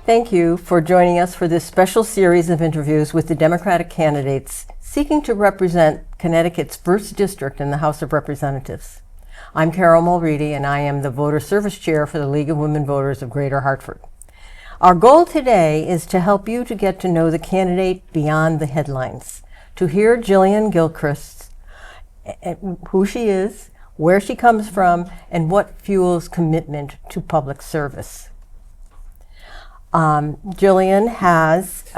Thank you for joining us for this special series of interviews with the Democratic candidates seeking to represent Connecticut's 1st District in the House of Representatives. I'm Carole Mulready, and I am the Voter Service Chair for the League of Women Voters of Greater Hartford. Our goal today is to help you to get to know the candidate beyond the headlines, to hear Jillian Gilchrest, who she is, where she comes from, and what fuels commitment to public service. Jillian has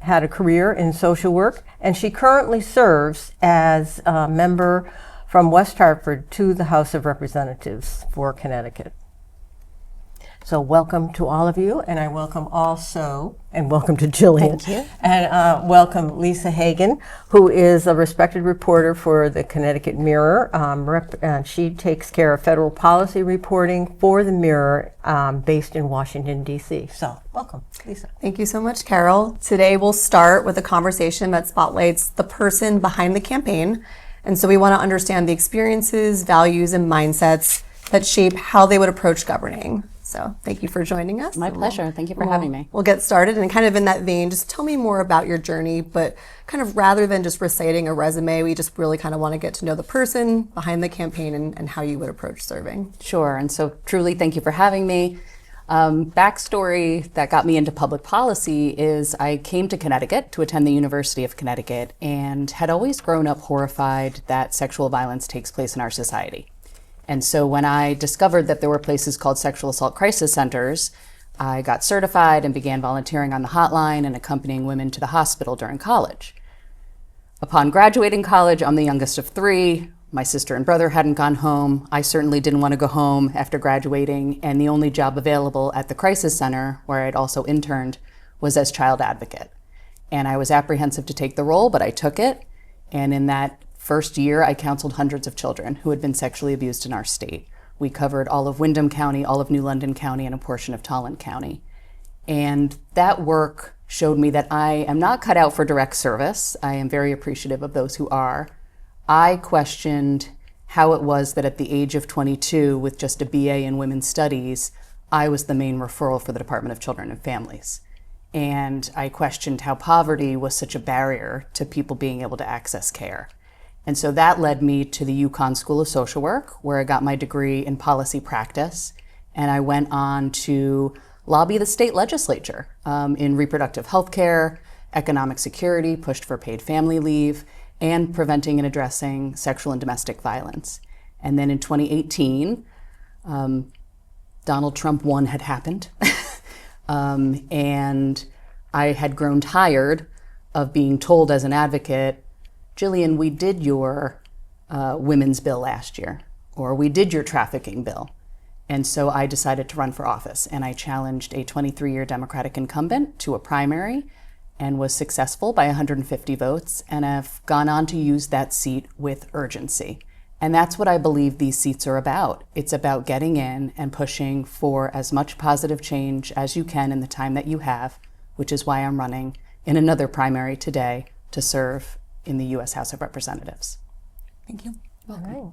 had a career in social work, and she currently serves as a member from West Hartford to the House of Representatives for Connecticut. So welcome to all of you, and I welcome welcome to Jillian. Thank you. And welcome Lisa Hagen, who is a respected reporter for the Connecticut Mirror. And she takes care of federal policy reporting for the Mirror based in Washington, D.C. So welcome, Lisa. Thank you so much, Carole. Today we'll start with a conversation that spotlights the person behind the campaign. And so we want to understand the experiences, values, and mindsets that shape how they would approach governing. So thank you for joining us. My pleasure. Thank you for having me. We'll get started, and kind of in that vein, just tell me more about your journey, but kind of rather than just reciting a resume, we just really kind of want to get to know the person behind the campaign and how you would approach serving. Sure. And so truly thank you for having me. Backstory that got me into public policy is I came to Connecticut to attend the University of Connecticut and had always grown up horrified that sexual violence takes place in our society. And so when I discovered that there were places called sexual assault crisis centers, I got certified and began volunteering on the hotline and accompanying women to the hospital during college. Upon graduating college, I'm the youngest of 3. My sister and brother hadn't gone home. I certainly didn't want to go home after graduating, and the only job available at the crisis center, where I'd also interned, was as child advocate. And I was apprehensive to take the role, but I took it. And in that first year, I counseled hundreds of children who had been sexually abused in our state. We covered all of Windham County, all of New London County, and a portion of Tolland County. And that work showed me that I am not cut out for direct service. I am very appreciative of those who are. I questioned how it was that at the age of 22, with just a BA in Women's Studies, I was the main referral for the Department of Children and Families. And I questioned how poverty was such a barrier to people being able to access care. And so that led me to the UConn School of Social Work, where I got my degree in policy practice. And I went on to lobby the state legislature in reproductive health care, economic security, pushed for paid family leave, and preventing and addressing sexual and domestic violence. And then in 2018, Donald Trump 1 had happened. And I had grown tired of being told as an advocate, Jillian, we did your women's bill last year, or we did your trafficking bill. And so I decided to run for office, and I challenged a 23-year Democratic incumbent to a primary and was successful by 150 votes, and have gone on to use that seat with urgency. And that's what I believe these seats are about. It's about getting in and pushing for as much positive change as you can in the time that you have, which is why I'm running in another primary today to serve in the U.S. House of Representatives. Thank you. All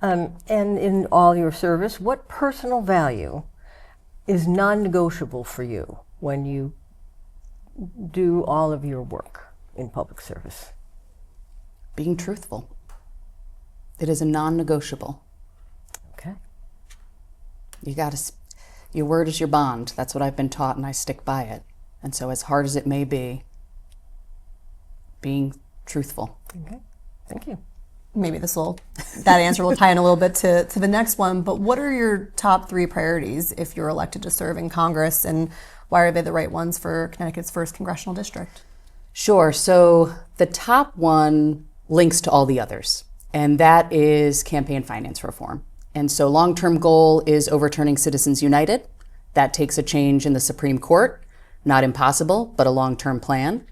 right. And in all your service, what personal value is non-negotiable for you when you do all of your work in public service? Being truthful. It is a non-negotiable. Okay. Your word is your bond. That's what I've been taught, and I stick by it. And so as hard as it may be, being truthful. Okay, thank you. Maybe that answer will tie in a little bit to the next one, but what are your top 3 priorities if you're elected to serve in Congress, and why are they the right ones for Connecticut's 1st congressional district? Sure, so the top one links to all the others, and that is campaign finance reform. And so long-term goal is overturning Citizens United. That takes a change in the Supreme Court. Not impossible, but a long-term plan.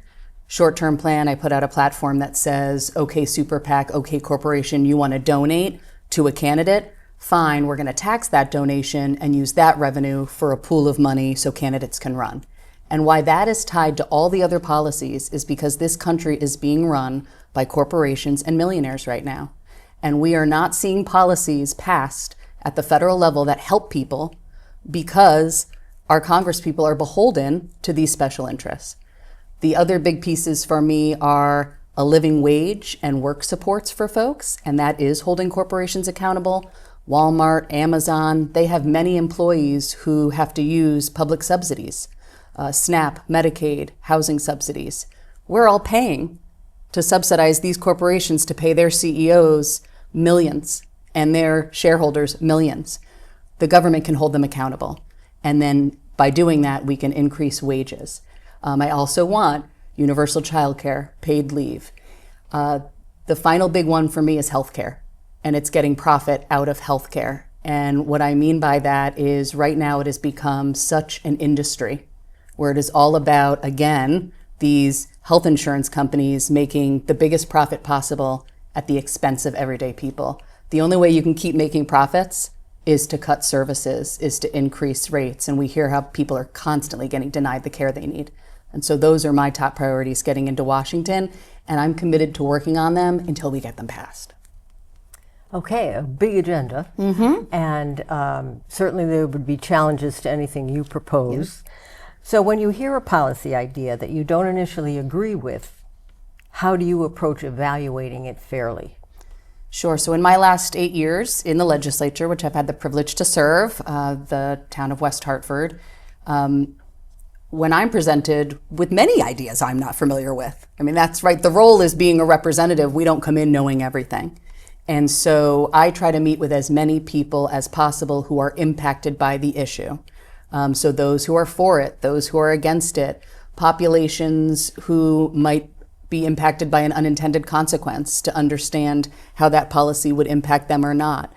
Short-term plan, I put out a platform that says, okay, super PAC, okay, corporation, you want to donate to a candidate? Fine, we're going to tax that donation and use that revenue for a pool of money so candidates can run. And why that is tied to all the other policies is because this country is being run by corporations and millionaires right now. And we are not seeing policies passed at the federal level that help people because our congresspeople are beholden to these special interests. The other big pieces for me are a living wage and work supports for folks, and that is holding corporations accountable. Walmart, Amazon, they have many employees who have to use public subsidies, SNAP, Medicaid, housing subsidies. We're all paying to subsidize these corporations to pay their CEOs millions and their shareholders millions. The government can hold them accountable. And then by doing that, we can increase wages. I also want universal childcare, paid leave. The final big one for me is healthcare, and it's getting profit out of healthcare. And what I mean by that is right now it has become such an industry where it is all about, again, these health insurance companies making the biggest profit possible at the expense of everyday people. The only way you can keep making profits is to cut services, is to increase rates. And we hear how people are constantly getting denied the care they need. And so those are my top priorities getting into Washington, and I'm committed to working on them until we get them passed. Okay, a big agenda, and certainly there would be challenges to anything you propose. So when you hear a policy idea that you don't initially agree with, how do you approach evaluating it fairly? Sure. So in my last 8 years in the legislature, which I've had the privilege to serve, the town of West Hartford, when I'm presented with many ideas I'm not familiar with. I mean, that's right. The role is being a representative. We don't come in knowing everything. And so I try to meet with as many people as possible who are impacted by the issue. So those who are for it, those who are against it, populations who might be impacted by an unintended consequence to understand how that policy would impact them or not.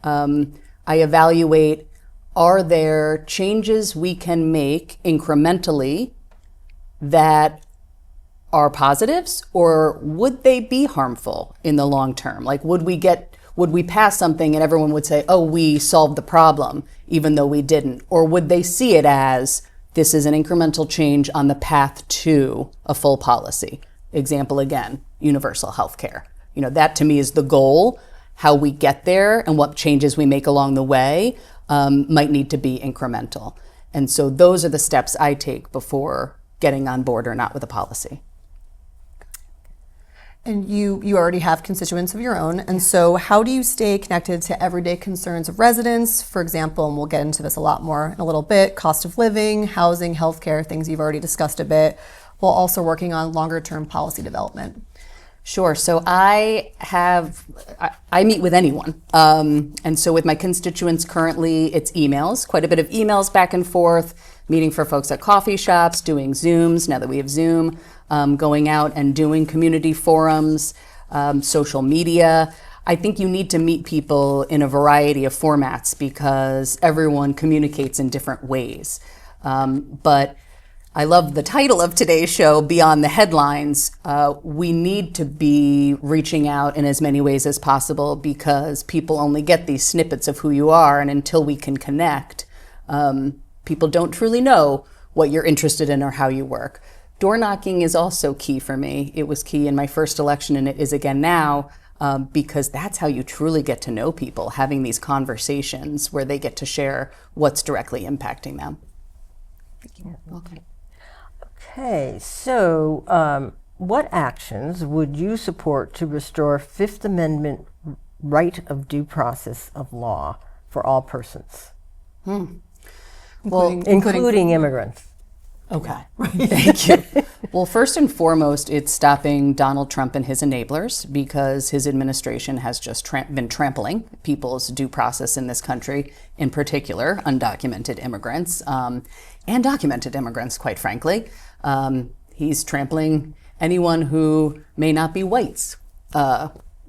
I evaluate, are there changes we can make incrementally that are positives, or would they be harmful in the long term? Like, would we pass something and everyone would say, oh, we solved the problem, even though we didn't? Or would they see it as, this is an incremental change on the path to a full policy? Example again, universal health care. You know, that to me is the goal. How we get there and what changes we make along the way might need to be incremental. And so those are the steps I take before getting on board or not with a policy. And you already have constituents of your own. And so how do you stay connected to everyday concerns of residents? For example, and we'll get into this a lot more in a little bit, cost of living, housing, healthcare, things you've already discussed a bit, while also working on longer term policy development. Sure. So I meet with anyone. And so with my constituents currently, it's emails, quite a bit of emails back and forth, meeting for folks at coffee shops, doing Zooms, now that we have Zoom, going out and doing community forums, social media. I think you need to meet people in a variety of formats because everyone communicates in different ways. But I love the title of today's show, Beyond the Headlines. We need to be reaching out in as many ways as possible because people only get these snippets of who you are, and until we can connect, people don't truly know what you're interested in or how you work. Door knocking is also key for me. It was key in my first election, and it is again now, because that's how you truly get to know people, having these conversations where they get to share what's directly impacting them. Okay, so what actions would you support to restore Fifth Amendment right of due process of law for all persons? Including immigrants. Okay, thank you. Well, first and foremost, it's stopping Donald Trump and his enablers because his administration has just been trampling people's due process in this country, in particular undocumented immigrants and documented immigrants, quite frankly. He's trampling anyone who may not be whites'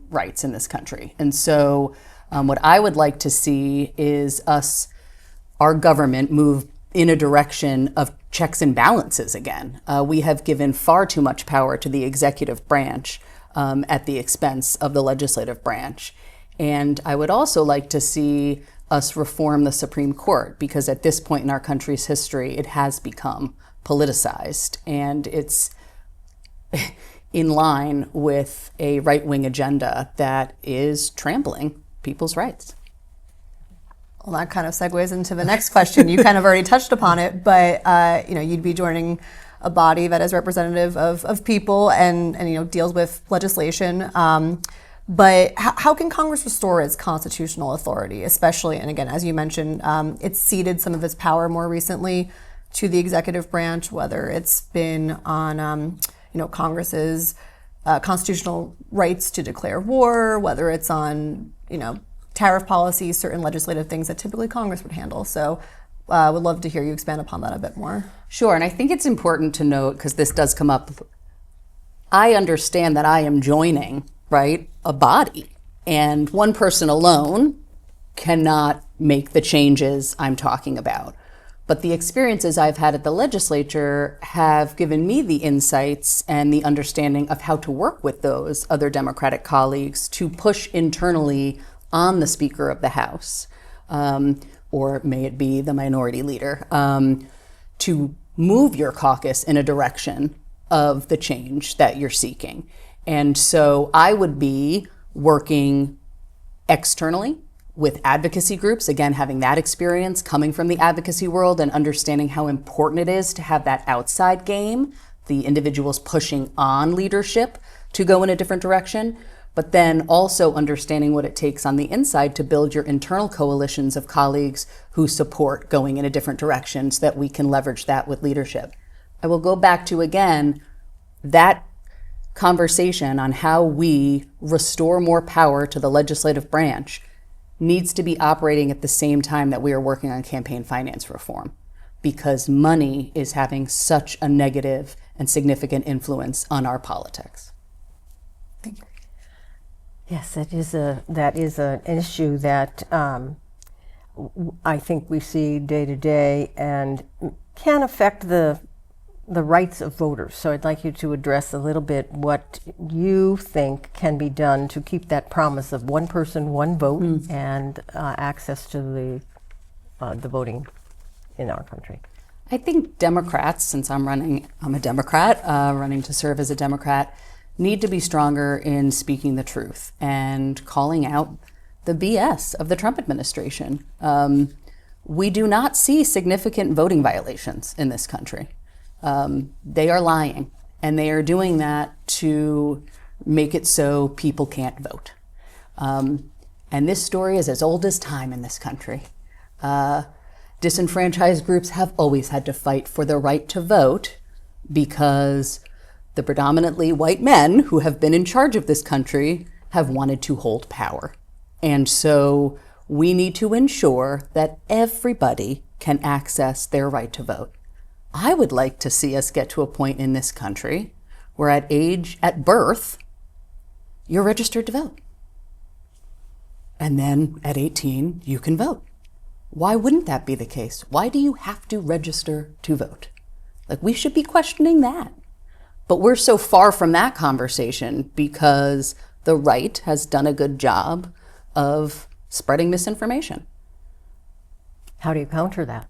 rights in this country. And so what I would like to see is our government move in a direction of checks and balances again. We have given far too much power to the executive branch at the expense of the legislative branch. And I would also like to see us reform the Supreme Court because at this point in our country's history, it has become politicized and it's in line with a right-wing agenda that is trampling people's rights. Well, that kind of segues into the next question. You kind of already touched upon it, but you'd be joining a body that is representative of people and deals with legislation. But how can Congress restore its constitutional authority, especially, and again, as you mentioned, it's ceded some of its power more recently to the executive branch, whether it's been on Congress's constitutional rights to declare war, whether it's on tariff policy, certain legislative things that typically Congress would handle. So would love to hear you expand upon that a bit more. Sure, and I think it's important to note, because this does come up, I understand that I am joining, right, a body, and one person alone cannot make the changes I'm talking about. But the experiences I've had at the legislature have given me the insights and the understanding of how to work with those other Democratic colleagues to push internally on the Speaker of the House, or may it be the minority leader, to move your caucus in a direction of the change that you're seeking. And so I would be working externally with advocacy groups, again, having that experience coming from the advocacy world and understanding how important it is to have that outside game, the individuals pushing on leadership to go in a different direction, but then also understanding what it takes on the inside to build your internal coalitions of colleagues who support going in a different direction so that we can leverage that with leadership. I will go back to, again, that conversation on how we restore more power to the legislative branch needs to be operating at the same time that we are working on campaign finance reform, because money is having such a negative and significant influence on our politics. Thank you. Yes, that is an issue that I think we see day to day and can affect the rights of voters. So I'd like you to address a little bit what you think can be done to keep that promise of one person, one vote, and access to the voting in our country. I think Democrats, since I'm a Democrat, running to serve as a Democrat, need to be stronger in speaking the truth and calling out the BS of the Trump administration. We do not see significant voting violations in this country. They are lying, and they are doing that to make it so people can't vote. And this story is as old as time in this country. Disenfranchised groups have always had to fight for the right to vote because the predominantly white men who have been in charge of this country have wanted to hold power. And so we need to ensure that everybody can access their right to vote. I would like to see us get to a point in this country where at birth, you're registered to vote. And then at 18, you can vote. Why wouldn't that be the case? Why do you have to register to vote? We should be questioning that. But we're so far from that conversation because the right has done a good job of spreading misinformation. How do you counter that?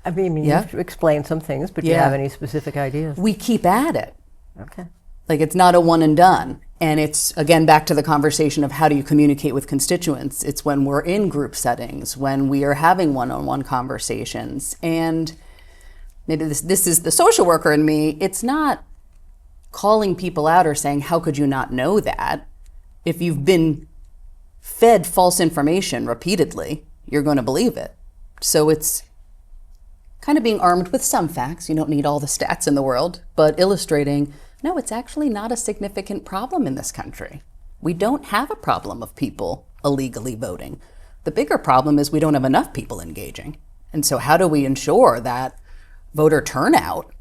I mean, Yeah. you've explained some things, but do you have any specific ideas? We keep at it. Okay. It's not a one and done. And it's, again, back to the conversation of how do you communicate with constituents. It's when we're in group settings, when we are having one-on-one conversations. And maybe this is the social worker in me. It's not calling people out or saying, how could you not know that? If you've been fed false information repeatedly, you're going to believe it. So it's kind of being armed with some facts. You don't need all the stats in the world, but illustrating, no, it's actually not a significant problem in this country. We don't have a problem of people illegally voting. The bigger problem is we don't have enough people engaging. And so how do we ensure that voter turnout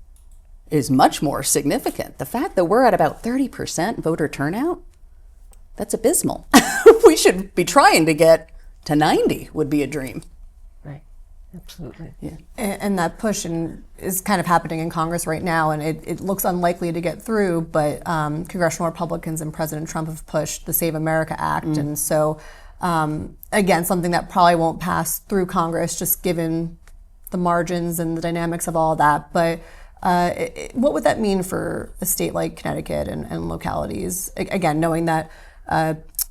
is much more significant? The fact that we're at about 30% voter turnout, that's abysmal. We should be trying to get to 90 would be a dream. Right. Absolutely. Yeah. And that push is kind of happening in Congress right now, and it looks unlikely to get through, but congressional Republicans and President Trump have pushed the Save America Act. And so, again, something that probably won't pass through Congress just given the margins and the dynamics of all that. But what would that mean for a state like Connecticut and localities? Again, knowing that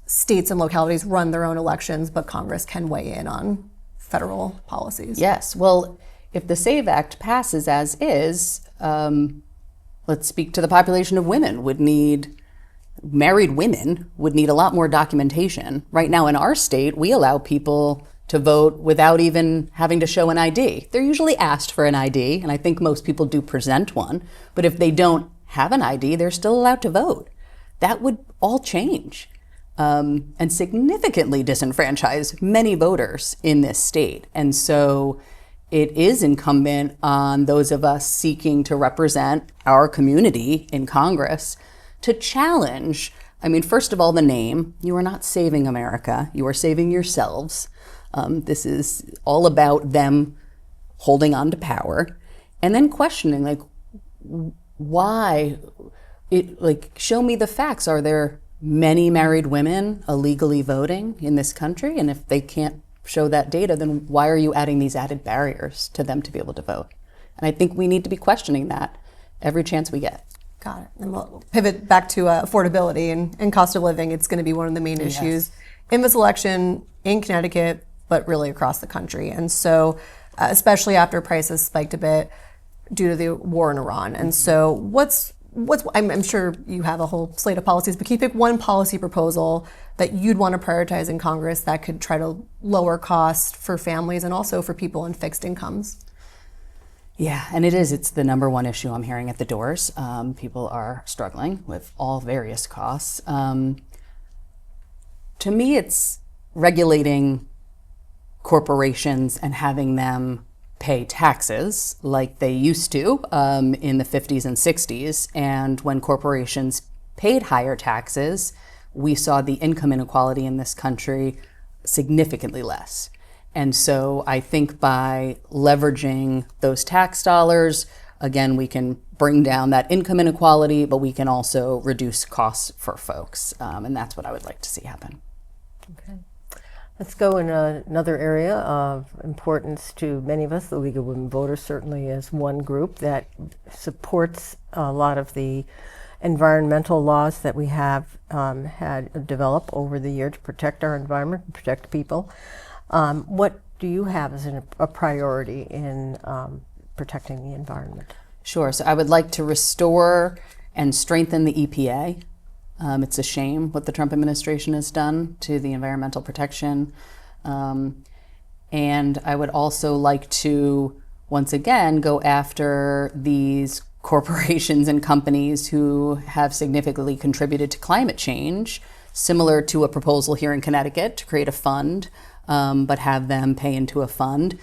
states and localities run their own elections, but Congress can weigh in on federal policies. Yes. Well, if the SAVE Act passes as is, let's speak to the population of married women would need a lot more documentation. Right now in our state, we allow people to vote without even having to show an ID. They're usually asked for an ID, and I think most people do present one. But if they don't have an ID, they're still allowed to vote. That would all change and significantly disenfranchise many voters in this state. And so it is incumbent on those of us seeking to represent our community in Congress to challenge, first of all, the name. You are not saving America. You are saving yourselves. This is all about them holding on to power. And then questioning, why? Show me the facts. Are there many married women illegally voting in this country? And if they can't show that data, then why are you adding these added barriers to them to be able to vote? And I think we need to be questioning that every chance we get. Got it. And we'll pivot back to affordability and cost of living. It's going to be one of the main issues in this election in Connecticut, but really across the country. And so, especially after prices spiked a bit due to the war in Iran. And so I'm sure you have a whole slate of policies, but can you pick one policy proposal that you'd want to prioritize in Congress that could try to lower costs for families and also for people in fixed incomes? Yeah, and it's the number one issue I'm hearing at the doors. People are struggling with all various costs. To me, it's regulating corporations and having them pay taxes like they used to in the 50s and 60s. And when corporations paid higher taxes, we saw the income inequality in this country significantly less. And so I think by leveraging those tax dollars, again, we can bring down that income inequality, but we can also reduce costs for folks. And that's what I would like to see happen. Okay. Let's go in another area of importance to many of us. The League of Women Voters certainly is one group that supports a lot of the environmental laws that we have had developed over the year to protect our environment and protect people. What do you have as a priority in protecting the environment? Sure. So I would like to restore and strengthen the EPA. It's a shame what the Trump administration has done to the environmental protection. And I would also like to, once again, go after these corporations and companies who have significantly contributed to climate change, similar to a proposal here in Connecticut to create a fund, but have them pay into a fund.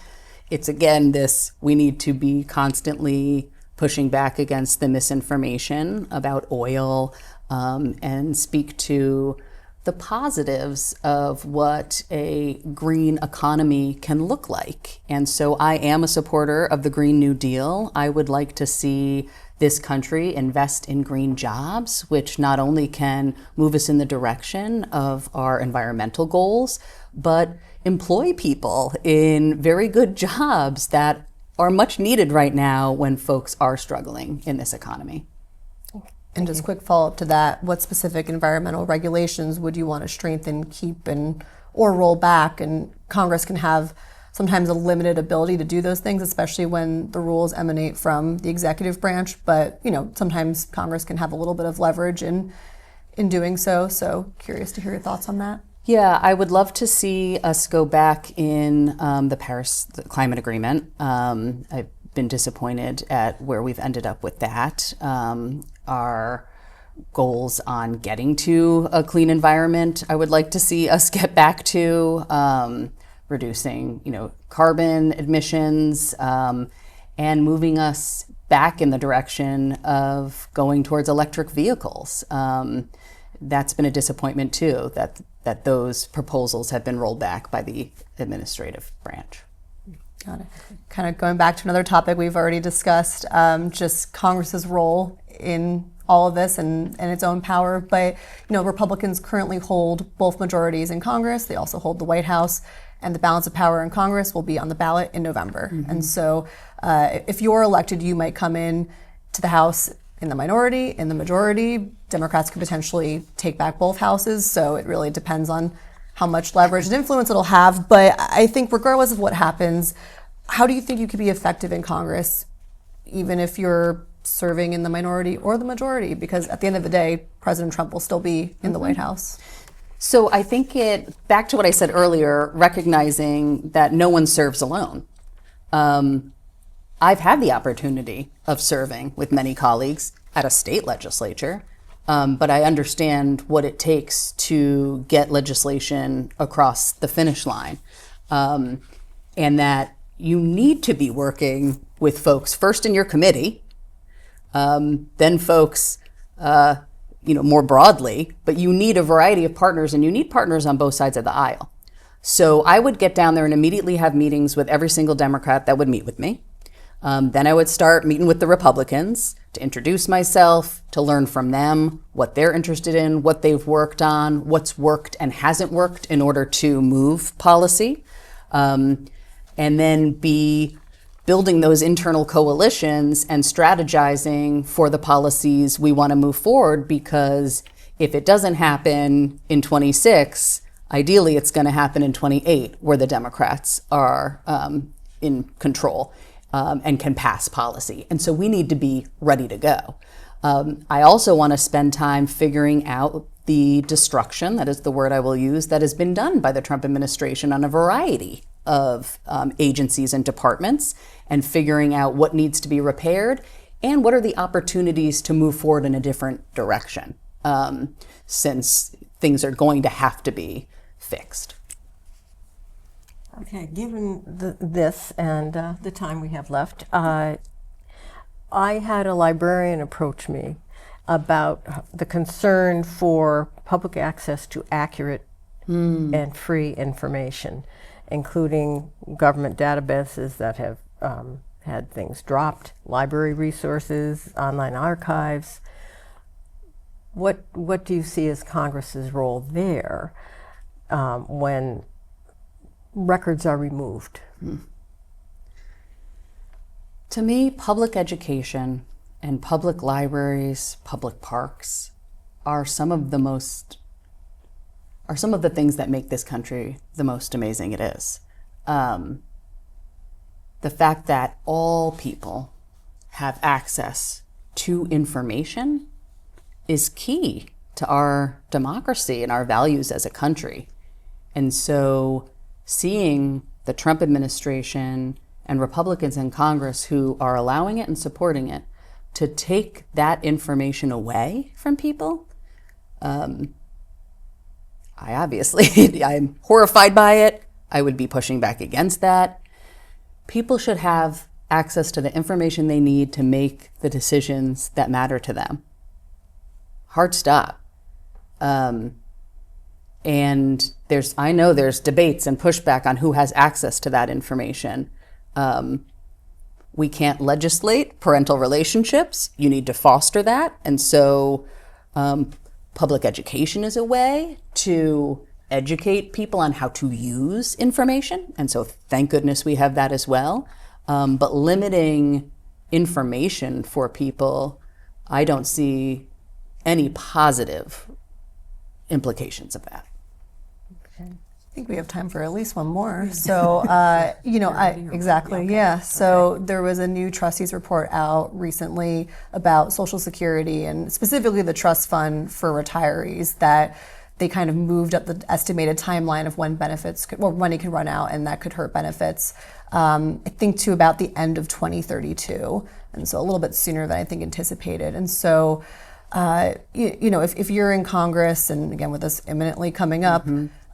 It's again we need to be constantly pushing back against the misinformation about oil, and speak to the positives of what a green economy can look like. And so I am a supporter of the Green New Deal. I would like to see this country invest in green jobs, which not only can move us in the direction of our environmental goals, but employ people in very good jobs that are much needed right now when folks are struggling in this economy. And just quick follow-up to that, what specific environmental regulations would you want to strengthen, keep, or roll back? And Congress can have sometimes a limited ability to do those things, especially when the rules emanate from the executive branch. But sometimes Congress can have a little bit of leverage in doing so. So curious to hear your thoughts on that. Yeah, I would love to see us go back in the Paris Climate Agreement. I've been disappointed at where we've ended up with that. Our goals on getting to a clean environment, I would like to see us get back to reducing, carbon emissions, and moving us back in the direction of going towards electric vehicles. That's been a disappointment too, that those proposals have been rolled back by the administrative branch. Got it. Kind of going back to another topic we've already discussed, just Congress's role in all of this and its own power. But, Republicans currently hold both majorities in Congress. They also hold the White House, and the balance of power in Congress will be on the ballot in November. Mm-hmm. And so if you're elected, you might come in to the House in the minority, in the majority. Democrats could potentially take back both houses. So it really depends on how much leverage and influence it'll have. But I think regardless of what happens, how do you think you could be effective in Congress, even if you're serving in the minority or the majority? Because at the end of the day, President Trump will still be in the White House. So I think back to what I said earlier, recognizing that no one serves alone. I've had the opportunity of serving with many colleagues at a state legislature, but I understand what it takes to get legislation across the finish line, and that you need to be working with folks first in your committee, then folks, more broadly, but you need a variety of partners, and you need partners on both sides of the aisle. So I would get down there and immediately have meetings with every single Democrat that would meet with me. Then I would start meeting with the Republicans to introduce myself, to learn from them what they're interested in, what they've worked on, what's worked and hasn't worked in order to move policy, and then be building those internal coalitions and strategizing for the policies we want to move forward, because if it doesn't happen in 26, ideally it's going to happen in 28, where the Democrats are in control and can pass policy. And so we need to be ready to go. I also want to spend time figuring out the destruction, that is the word I will use, that has been done by the Trump administration on a variety of agencies and departments, and figuring out what needs to be repaired and what are the opportunities to move forward in a different direction, since things are going to have to be fixed. Okay, given this and the time we have left, I had a librarian approach me about the concern for public access to accurate and free information, including government databases that have had things dropped, library resources, online archives. What do you see as Congress's role there when records are removed? To me, public education and public libraries, public parks are some of the things that make this country the most amazing it is. The fact that all people have access to information is key to our democracy and our values as a country. And so seeing the Trump administration and Republicans in Congress who are allowing it and supporting it to take that information away from people, I'm horrified by it. I would be pushing back against that. People should have access to the information they need to make the decisions that matter to them. Hard stop. And I know there's debates and pushback on who has access to that information. We can't legislate parental relationships. You need to foster that. And so public education is a way to educate people on how to use information. And so thank goodness we have that as well. But limiting information for people, I don't see any positive implications of that. I think we have time for at least one more. So, exactly, yeah. So there was a new trustees report out recently about Social Security and specifically the trust fund for retirees, that they kind of moved up the estimated timeline of when money could run out, and that could hurt benefits, I think to about the end of 2032. And so a little bit sooner than I think anticipated. And so, if you're in Congress, and again with this imminently coming up,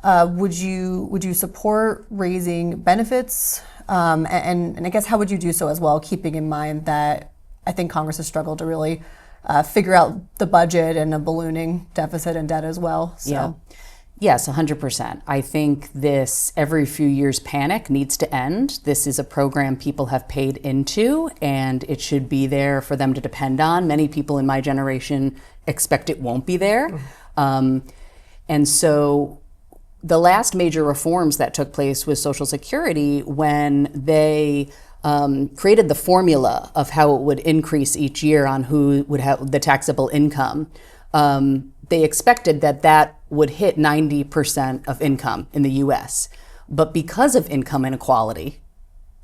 would you support raising benefits? And I guess how would you do so as well, keeping in mind that I think Congress has struggled to really figure out the budget and a ballooning deficit and debt as well. So. Yeah. Yes, 100%. I think this every few years panic needs to end. This is a program people have paid into, and it should be there for them to depend on. Many people in my generation expect it won't be there. And so the last major reforms that took place was Social Security, when they created the formula of how it would increase each year on who would have the taxable income. they expected that that would hit 90% of income in the US. But because of income inequality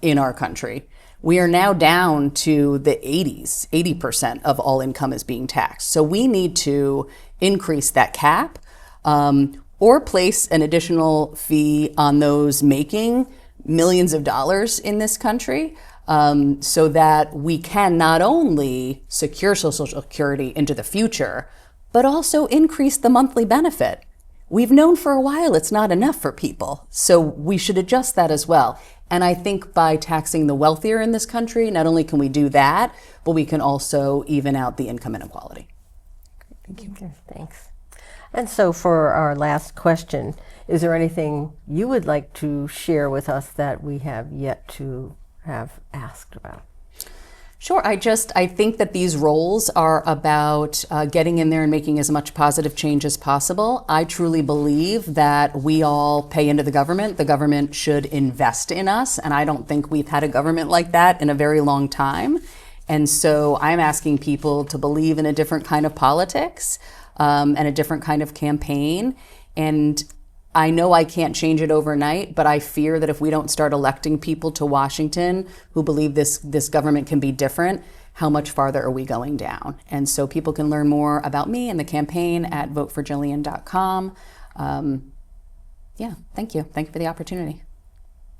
in our country, we are now down to the 80% of all income is being taxed. So we need to increase that cap, or place an additional fee on those making millions of dollars in this country, so that we can not only secure Social Security into the future, but also increase the monthly benefit. We've known for a while it's not enough for people, so we should adjust that as well. And I think by taxing the wealthier in this country, not only can we do that, but we can also even out the income inequality. Thank you. Okay, thanks. And so for our last question, is there anything you would like to share with us that we have yet to have asked about? Sure. I think that these roles are about getting in there and making as much positive change as possible. I truly believe that we all pay into the government. The government should invest in us, and I don't think we've had a government like that in a very long time. And so I'm asking people to believe in a different kind of politics, and a different kind of campaign. And I know I can't change it overnight, but I fear that if we don't start electing people to Washington who believe this government can be different, how much farther are we going down? And so people can learn more about me and the campaign at voteforjillian.com. Thank you. Thank you for the opportunity.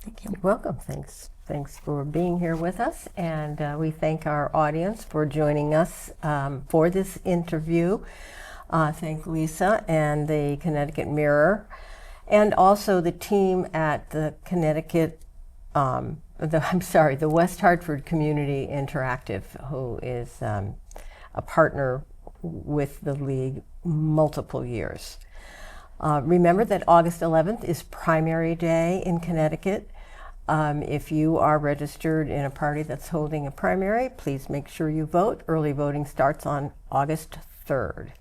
Thank you. You're welcome. Thanks. Thanks for being here with us. And we thank our audience for joining us for this interview. Thank Lisa and the Connecticut Mirror, and also the team at the the West Hartford Community Interactive, who is a partner with the League multiple years. Remember that August 11th is primary day in Connecticut. If you are registered in a party that's holding a primary, please make sure you vote. Early voting starts on August 3rd.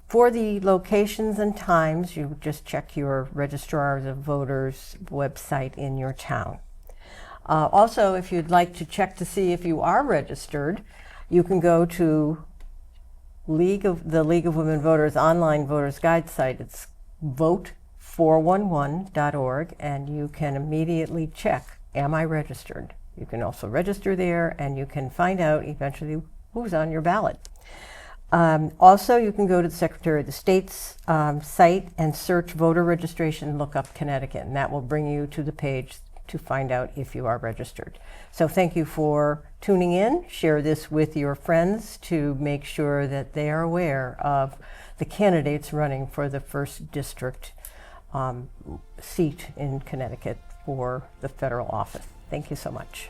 For the locations and times, you just check your Registrar of Voters website in your town. Also, if you'd like to check to see if you are registered, you can go to the League of Women Voters online voters guide site. It's vote411.org, and you can immediately check, am I registered? You can also register there, and you can find out eventually who's on your ballot. Also, you can go to the Secretary of the State's site and search voter registration, look up Connecticut, and that will bring you to the page to find out if you are registered. So thank you for tuning in. Share this with your friends to make sure that they are aware of the candidates running for the 1st District seat in Connecticut for the federal office. Thank you so much.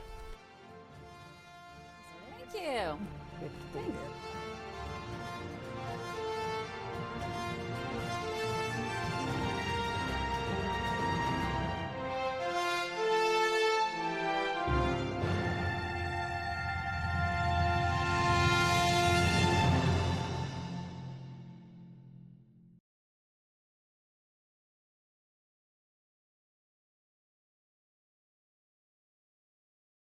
Thank you. Good to be here.